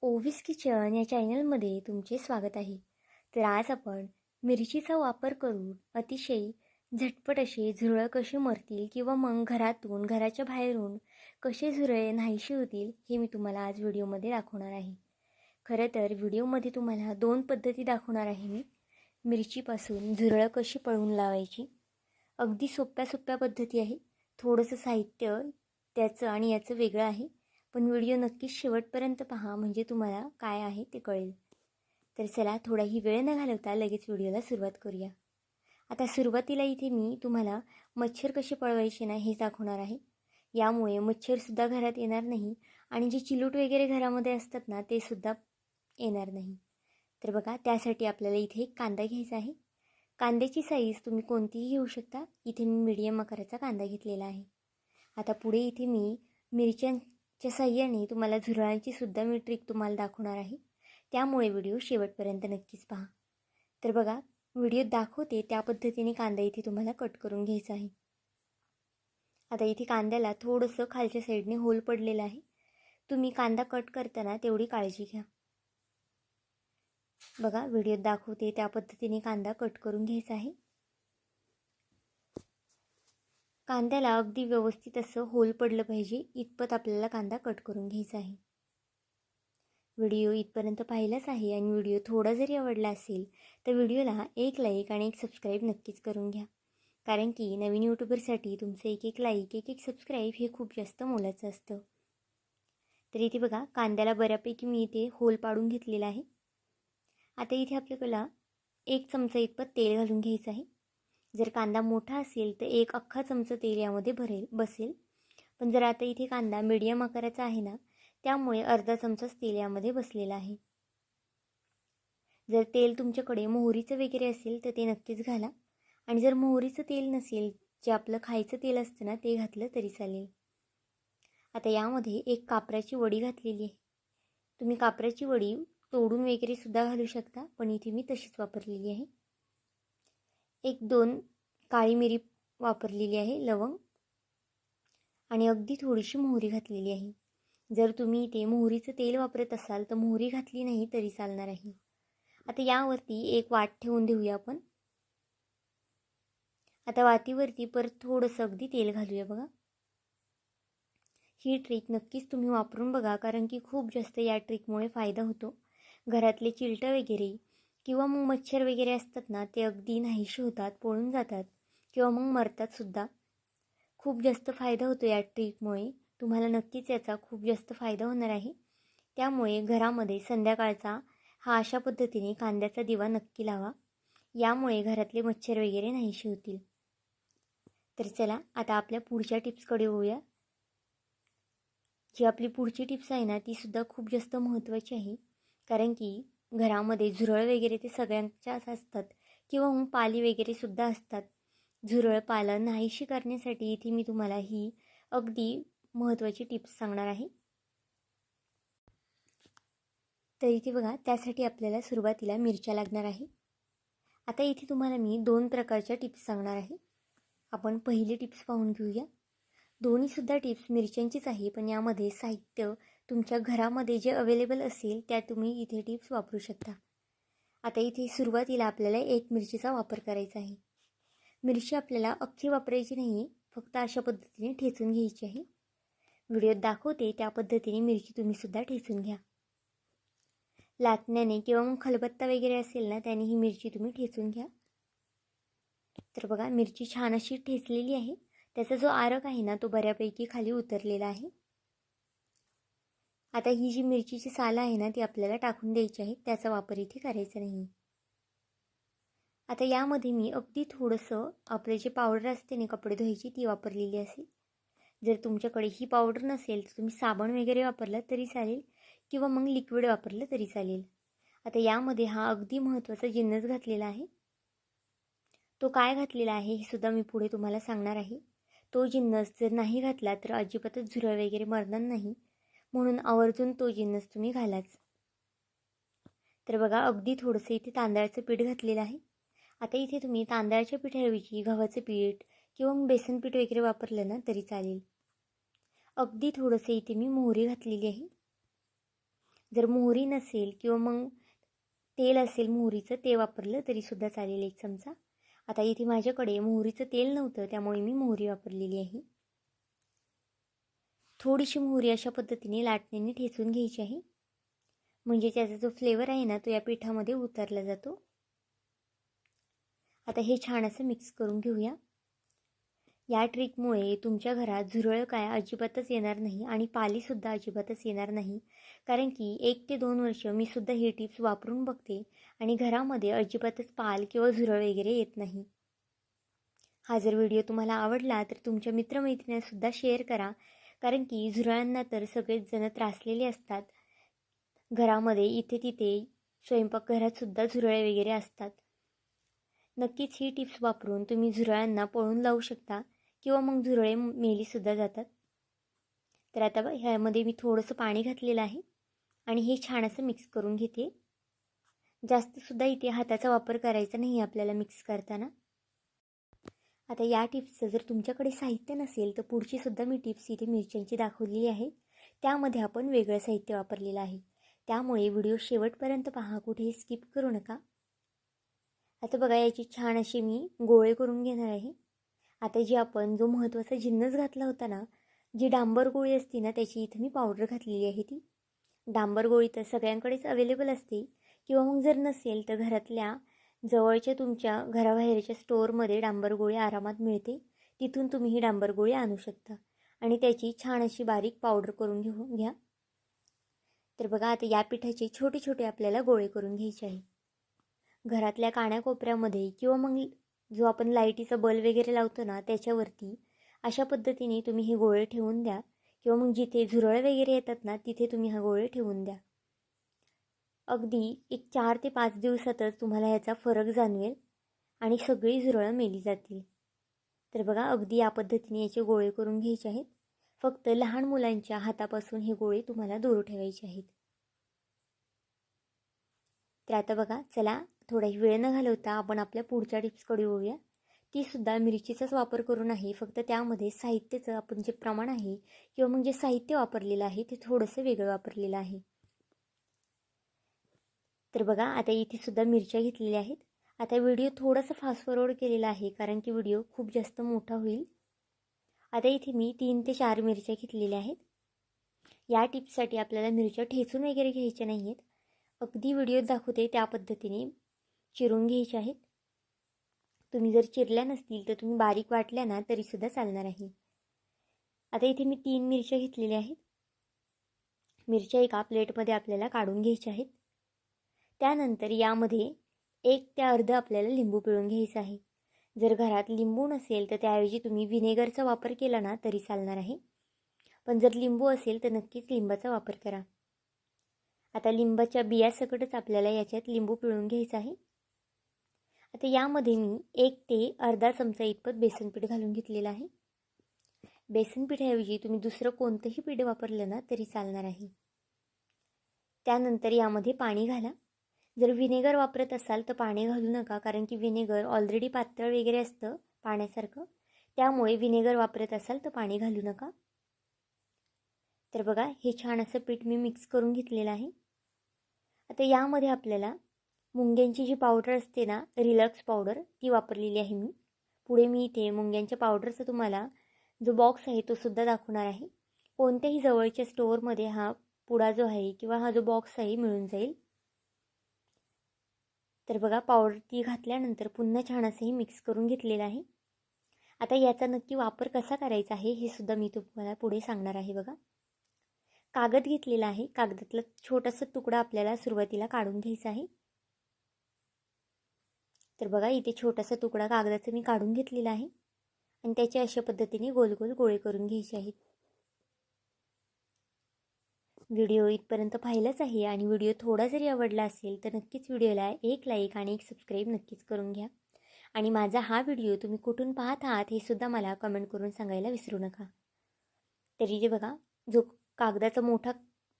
ओवीस kitchen या चॅनलमध्ये तुमचे स्वागत आहे. तर आज आपण मिरचीचा वापर करून अतिशय झटपट असे झुरळ कसे मरतील किंवा मग घराच्या बाहेरून कसे झुरळे नाहीसे होतील हे मी तुम्हाला आज व्हिडिओमध्ये दाखवणार आहे. खरं तर व्हिडिओमध्ये तुम्हाला 2 पद्धती दाखवणार आहे मी. मिरचीपासून झुरळ कशी पळवून लावायची. अगदी सोप्या पद्धती आहे. थोडंसं साहित्य त्याचं आणि याचं वेगळं आहे. पण व्हिडिओ नक्कीच शेवटपर्यंत पहा म्हणजे तुम्हाला काय आहे ते कळेल. तर चला थोडाही वेळ न घालवता लगेच व्हिडिओला सुरुवात करूया. आता सुरुवातीला इथे मी तुम्हाला मच्छर कसे पळवायचे ना हे दाखवणार आहे. यामुळे मच्छरसुद्धा घरात येणार नाही आणि जे चिलूट वगैरे घरामध्ये असतात ना ते सुद्धा येणार नाही. तर बघा त्यासाठी आपल्याला इथे एक कांदा घ्यायचा आहे. कांद्याची साईज तुम्ही कोणतीही घेऊ शकता. इथे मी मीडियम आकाराचा कांदा घेतलेला आहे. आता पुढे इथे मी मिरच्यांच्या साह्याने तुम्हाला झुरळांची सुद्धा मी ट्रिक तुम्हाला दाखवणार आहे. त्यामुळे व्हिडिओ शेवटपर्यंत नक्कीच पहा. तर बघा व्हिडिओ दाखवते त्या पद्धतीने कांदा इथे तुम्हाला कट करून घ्यायचा आहे. आता इथे कांद्याला थोडंसं खालच्या साईडने होल पडलेला आहे. तुम्ही कांदा कट करताना तेवढी काळजी घ्या. बघा व्हिडिओत दाखवते त्या पद्धतीने कांदा कट करून घ्यायचा आहे. कांद्याला अगदी व्यवस्थित असं होल पडलं पाहिजे इतपत आपल्याला कांदा कट करून घ्यायचा आहे. व्हिडिओ इथपर्यंत पाहिलाच आहे आणि व्हिडिओ थोडा जरी आवडला असेल तर व्हिडिओला एक लाईक आणि एक सबस्क्राईब नक्कीच करून घ्या. कारण की नवीन यूट्यूबरसाठी तुमचं एक लाईक एक सबस्क्राईब हे खूप जास्त मोलाचं असतं. तर इथे बघा कांद्याला बऱ्यापैकी मी इथे होल पाडून घेतलेला आहे. आता इथे आपल्याला 1 चमचा इतपत तेल घालून घ्यायचं आहे. जर कांदा मोठा असेल तर 1 अख्खा चमचा तेल यामध्ये बसेल. पण जर आता इथे कांदा मीडियम आकाराचा आहे ना त्यामुळे अर्धा चमचाच तेल यामध्ये बसलेला आहे. जर तेल तुमच्याकडे मोहरीचं वगैरे असेल तर ते नक्कीच घाला आणि जर मोहरीचं तेल नसेल जे आपलं खायचं तेल असतं ना ते घातलं तरी चालेल. आता यामध्ये 1 कापराची वडी घातलेली आहे. तुम्ही कापराची वडी तोडून वगैरे सुद्धा घालू शकता पण इथे मी तशीच वापरलेली आहे. 1-2 काळी मिरी वापरलेली आहे, लवंग आणि अगदी थोडीशी मोहरी घातलेली आहे. जर तुम्ही इथे मोहरीचं तेल वापरत असाल तर मोहरी घातली नाही तरी चालणार आहे. आता यावरती एक वाट ठेवून देऊया आपण. आता वातीवरती परत थोडंसं अगदी तेल घालूया. बघा ही ट्रिक नक्कीच तुम्ही वापरून बघा कारण की खूप जास्त या ट्रिकमुळे फायदा होतो. घरातले चिलटं वगैरे किंवा मग मच्छर वगैरे असतात ना ते अगदी नाहीसे होतात, पळून जातात किंवा मग मरतात सुद्धा. खूप जास्त फायदा होतो या ट्रिकमुळे. तुम्हाला नक्कीच याचा खूप जास्त फायदा होणार आहे. त्यामुळे घरामध्ये संध्याकाळचा हा अशा पद्धतीने कांद्याचा दिवा नक्की लावा. यामुळे घरातले मच्छर वगैरे नाहीसे होतील. तर चला आता आपल्या पुढच्या टिप्सकडे वळूया. जी आपली पुढची टिप्स आहे ना ती सुद्धा खूप जास्त महत्त्वाची आहे. कारण की घरामध्ये झुरळ वगैरे ते सगळ्यांच्याच असतात किंवा मग पाली वगैरे सुद्धा असतात. झुरळ पालन नाहीशी करण्यासाठी इथे मी तुम्हाला ही अगदी महत्त्वाची टिप्स सांगणार आहे. तर इथे बघा त्यासाठी आपल्याला सुरुवातीला मिरच्या लागणार आहे. आता इथे तुम्हाला मी 2 प्रकारच्या टिप्स सांगणार आहे. आपण पहिली टिप्स पाहून घेऊया. दोन्हीसुद्धा टिप्स मिरच्यांचीच आहे पण यामध्ये साहित्य तुमच्या घरामध्ये जे अवेलेबल असेल त्या तुम्ही इथे टिप्स वापरू शकता. आता इथे सुरुवातीला आपल्याला 1 मिरचीचा वापर करायचा आहे. मिरची आपल्याला अख्खी वापरायची नाही, फक्त अशा पद्धतीने ठेचून घ्यायची आहे. व्हिडिओत दाखवते त्या पद्धतीने मिरची तुम्ही सुद्धा ठेचून घ्या. लाटण्याने किंवा मग खलबत्ता वगैरे असेल ना त्याने ही मिरची तुम्ही ठेचून घ्या. तर बघा मिरची छान अशी ठेचलेली आहे. त्याचा जो आरक आहे ना तो बऱ्यापैकी खाली उतरलेला आहे. आता ही जी मिरचीची सालं आहे ना ती आपल्याला टाकून द्यायची आहे. त्याचा वापर इथे करायचा नाही. आता यामध्ये मी अगदी थोडंसं आपले जे पावडर असते ना कपडे धुवायची ती वापरलेली असेल. जर तुमच्याकडे ही पावडर नसेल तर तुम्ही साबण वगैरे वापरलं तरी चालेल किंवा मग लिक्विड वापरलं तरी चालेल. आता यामध्ये हा अगदी महत्त्वाचा जिन्नस घातलेला आहे. तो काय घातलेला आहे हे सुद्धा मी पुढे तुम्हाला सांगणार आहे. तो जिन्नस जर नाही घातला तर अजिबातच झुरळ वगैरे मरणार नाही, म्हणून आवर्जून तो जिन्नस तुम्ही घालाच. तर बघा अगदी थोडंसं इथे तांदळाचं पीठ घातलेलं आहे. आता इथे तुम्ही तांदळाच्या पिठाऐवजी गव्हाचं पीठ किंवा बेसन पीठ वगैरे वापरलं ना तरी चालेल. अगदी थोडंसं इथे मी मोहरी घातलेली आहे. जर मोहरी नसेल किंवा मग तेल असेल मोहरीचं ते वापरलं तरीसुद्धा चालेल 1 चमचा. आता इथे माझ्याकडे मोहरीचं तेल नव्हतं त्यामुळे मी मोहरी वापरलेली आहे. थोडीशी मोहरी अशा पद्धतीने लाटण्याने ठेचून घ्यायची आहे, म्हणजे त्याचा जो फ्लेवर आहे ना तो या पिठामध्ये उतरला जातो. आता हे छान असं मिक्स करून घेऊया. या ट्रिकमुळे तुमच्या घरात झुरळ काय अजिबातच येणार नाही आणि पालीसुद्धा अजिबातच येणार नाही. कारण की 1 ते 2 वर्ष मी सुद्धा ही टिप्स वापरून बघते आणि घरामध्ये अजिबातच पाल किंवा झुरळ वगैरे येत नाही. हा जर व्हिडिओ तुम्हाला आवडला तर तुमच्या मित्रमैत्रिणींनासुद्धा शेअर करा, कारण की झुरळांना तर सगळेच जण त्रासलेले असतात. घरामध्ये इथे तिथे स्वयंपाकघरातसुद्धा झुरळे वगैरे असतात. नक्कीच ही टिप्स वापरून तुम्ही झुरळांना पळून लावू शकता किंवा मग झुरळे मेलीसुद्धा जातात. तर आता ह्यामध्ये मी थोडंसं पाणी घातलेलं आहे आणि हे छान असं मिक्स करून घेते. जास्तसुद्धा इथे हाताचा वापर करायचा नाही आपल्याला मिक्स करताना. आता या टिप्सचं जर तुमच्याकडे साहित्य नसेल तर पुढचीसुद्धा मी टिप्स इथे मिरच्यांची दाखवलेली आहे. त्यामध्ये आपण वेगळं साहित्य वापरलेलं आहे. त्यामुळे व्हिडिओ शेवटपर्यंत पहा, कुठेही स्किप करू नका. आता बघा याची छान असे मी गोळे करून घेणार आहे. आता जी आपण जो महत्त्वाचा जिन्नस घातला होता ना, जी डांबर गोळी असते ना त्याची इथे मी पावडर घातलेली आहे. ती डांबर गोळी तर सगळ्यांकडेच अवेलेबल असते किंवा मग जर नसेल तर घरातल्या जवळच्या तुमच्या घराबाहेरच्या स्टोअरमध्ये डांबर गोळी आरामात मिळते. तिथून तुम्ही ही डांबर गोळी आणू शकता आणि त्याची छान अशी बारीक पावडर करून घ्या. तर बघा आता या पिठाचे छोटे छोटे आपल्याला गोळे करून घ्यायचे आहे. घरातल्या कानाकोपऱ्यामध्ये किंवा मग जो आपण लाईटीचा बल्ब वगैरे लावतो ना त्याच्यावरती अशा पद्धतीने तुम्ही हे गोळे ठेवून द्या किंवा मग जिथे झुरळ वगैरे येतात ना तिथे तुम्ही हा गोळे ठेवून द्या. अगदी 4 ते 5 दिवसातच तुम्हाला ह्याचा फरक जाणवेल आणि सगळी झुरळं मेली जातील. तर बघा अगदी या पद्धतीने याचे गोळे करून घ्यायचे आहेत. फक्त लहान मुलांच्या हातापासून हे गोळे तुम्हाला दूर ठेवायचे आहेत. तर आता बघा चला थोडाही वेळ न घालवता आपण आपल्या पुढच्या टिप्सकडे येऊया. तीसुद्धा मिरचीचाच वापर करून आहे, फक्त त्यामध्ये साहित्याचं आपण जे प्रमाण आहे किंवा मग जे साहित्य वापरलेलं आहे ते थोडंसं वेगळं वापरलेलं आहे. तर बघा आता इथेसुद्धा मिरच्या घेतलेल्या आहेत. आता व्हिडिओ थोडासा फास्ट फॉरवर्ड केलेला आहे कारण की व्हिडिओ खूप जास्त मोठा होईल. आता इथे मी 3 ते 4 मिरच्या घेतलेल्या आहेत. या टिप्ससाठी आपल्याला मिरच्या ठेचून वगैरे घ्यायच्या नाही आहेत. अगदी व्हिडिओत दाखवते त्या पद्धतीने चिरून घ्यायच्या आहेत. तुम्ही जर चिरल्या नसतील तर तुम्ही बारीक वाटल्या ना तरीसुद्धा चालणार आहे. आता इथे मी 3 मिरच्या घेतलेल्या आहेत. मिरच्या एका प्लेटमध्ये आपल्याला काढून घ्यायच्या आहेत. त्यानंतर यामध्ये 1 ते अर्धा आपल्याला लिंबू पिळून घ्यायचं आहे. जर घरात लिंबू नसेल तर त्याऐवजी तुम्ही व्हिनेगरचा वापर केला ना तरी चालणार आहे. पण जर लिंबू असेल तर नक्कीच लिंबाचा वापर करा. आता लिंबाच्या बियासकटच आपल्याला याच्यात लिंबू पिळून घ्यायचं आहे. आता यामध्ये मी 1 ते अर्धा चमचा इतपत बेसन पीठ घालून घेतलेलं आहे. बेसन पीठाऐवजी तुम्ही दुसरं कोणतंही पीठ वापरलं ना तरी चालणार आहे. त्यानंतर यामध्ये पाणी घाला. जर व्हिनेगर वापरत असाल तर पाणी घालू नका, कारण की व्हिनेगर ऑलरेडी पातळ वगैरे असतं पाण्यासारखं. त्यामुळे व्हिनेगर वापरत असाल तर पाणी घालू नका. तर बघा हे छान असं पीठ मी मिक्स करून घेतलेलं आहे. आता यामध्ये आपल्याला मुंग्यांची जी पावडर असते ना, रिलॅक्स पावडर, ती वापरलेली आहे मी. पुढे मी इथे मुंग्यांच्या पावडरचा तुम्हाला जो बॉक्स आहे तो सुद्धा दाखवणार आहे. कोणत्याही जवळच्या स्टोअरमध्ये हा पुडा जो आहे किंवा हा जो बॉक्स आहे मिळून जाईल. तर बघा पावडर ती घातल्यानंतर पुन्हा छान असंही मिक्स करून घेतलेलं आहे. आता याचा नक्की वापर कसा करायचा आहे हे सुद्धा मी तुम्हाला पुढे सांगणार आहे. बघा कागद घेतलेला आहे. कागदातला छोटासा तुकडा आपल्याला सुरुवातीला काढून घ्यायचा आहे. तर बघा इथे छोटासा तुकडा कागदाचा मी काढून घेतलेला आहे आणि त्याचे अशा पद्धतीने गोल गोल गोळे करून घ्यायचे आहेत. व्हिडिओ इथपर्यंत पाहिलाच आहे आणि व्हिडिओ थोडा जरी आवडला असेल तर नक्कीच व्हिडिओला 1 लाईक आणि 1 सबस्क्राईब नक्कीच करून घ्या. आणि माझा हा व्हिडिओ तुम्ही कुठून पाहत आहात हे सुद्धा मला कमेंट करून सांगायला विसरू नका. तरी जे बघा जो कागदाचा मोठा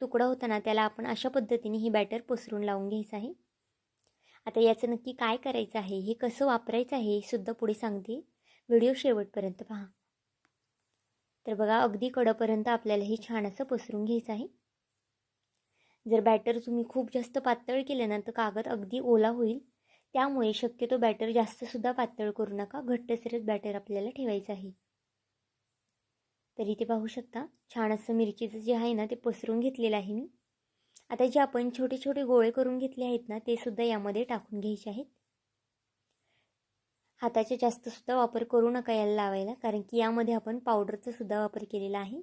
तुकडा होता ना त्याला आपण अशा पद्धतीने ही बॅटर पसरून लावून घ्यायचं आहे. आता याचं नक्की काय करायचं आहे, हे कसं वापरायचं आहे हे सुद्धा पुढे सांगते. व्हिडिओ शेवटपर्यंत पहा. तर बघा अगदी कडेपर्यंत आपल्याला हे छान असं पसरून घ्यायचं आहे. जर बॅटर तुम्ही खूप जास्त पातळ केलं ना तर कागद अगदी ओला होईल. त्यामुळे शक्यतो बॅटर जास्तसुद्धा पातळ करू नका, घट्टसरच बॅटर आपल्याला ठेवायचं आहे. तर इथे पाहू शकता छान असं मिरचीचं जे आहे ना ते पसरून घेतलेलं आहे मी. आता जे आपण छोटे छोटे गोळे करून घेतले आहेत ना ते सुद्धा यामध्ये टाकून घ्यायचे आहेत. हाताचा जास्तसुद्धा वापर करू नका याला लावायला, कारण की यामध्ये आपण पावडरचा सुद्धा वापर केलेला आहे.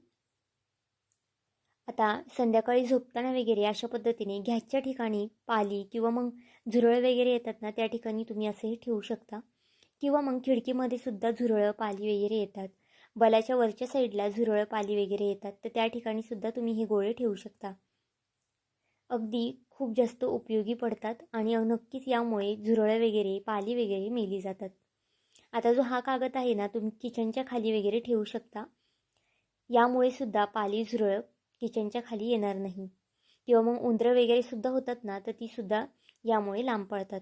आता संध्याकाळी झोपताना वगैरे अशा पद्धतीने गॅसच्या ठिकाणी पाली किंवा मग झुरळ वगैरे येतात ना त्या ठिकाणी तुम्ही असंही ठेवू शकता. किंवा मग खिडकीमध्ये सुद्धा झुरळं पाली वगैरे येतात, बलाच्या वरच्या साईडला झुरळं पाली वगैरे येतात, तर त्या ठिकाणी सुद्धा तुम्ही हे गोळे ठेवू शकता. अगदी खूप जास्त उपयोगी पडतात आणि नक्कीच यामुळे झुरळं वगैरे पाली वगैरे मेली जातात. आता जो हा कागद आहे ना तुम्ही किचनच्या खाली वगैरे ठेवू शकता. यामुळे सुद्धा पाली झुरळ किचनच्या खाली येणार नाही. किंवा मग उंदरं वगैरे सुद्धा होतात ना तर ती सुद्धा यामुळे लांब पळतात.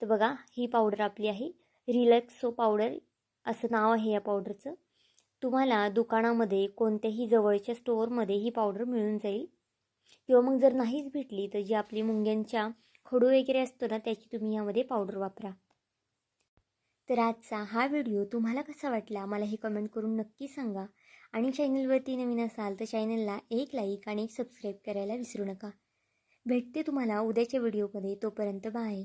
तर बघा ही पावडर आपली आहे, रिलॅक्सो पावडर असं नाव आहे या पावडरचं. तुम्हाला दुकानामध्ये कोणत्याही जवळच्या स्टोअरमध्ये ही पावडर मिळून जाईल. किंवा मग जर नाहीच भेटली तर जी आपली मुंग्यांच्या खडू वगैरे असतो ना त्याची तुम्ही यामध्ये पावडर वापरा. तर आजचा हा व्हिडिओ तुम्हाला कसा वाटला मला हे कमेंट करून नक्की सांगा. आणि चॅनलवरती नवीन असाल तर चॅनलला एक लाईक आणि एक सबस्क्राईब करायला विसरू नका. भेटते तुम्हाला उद्याच्या व्हिडिओमध्ये. तोपर्यंत बाय.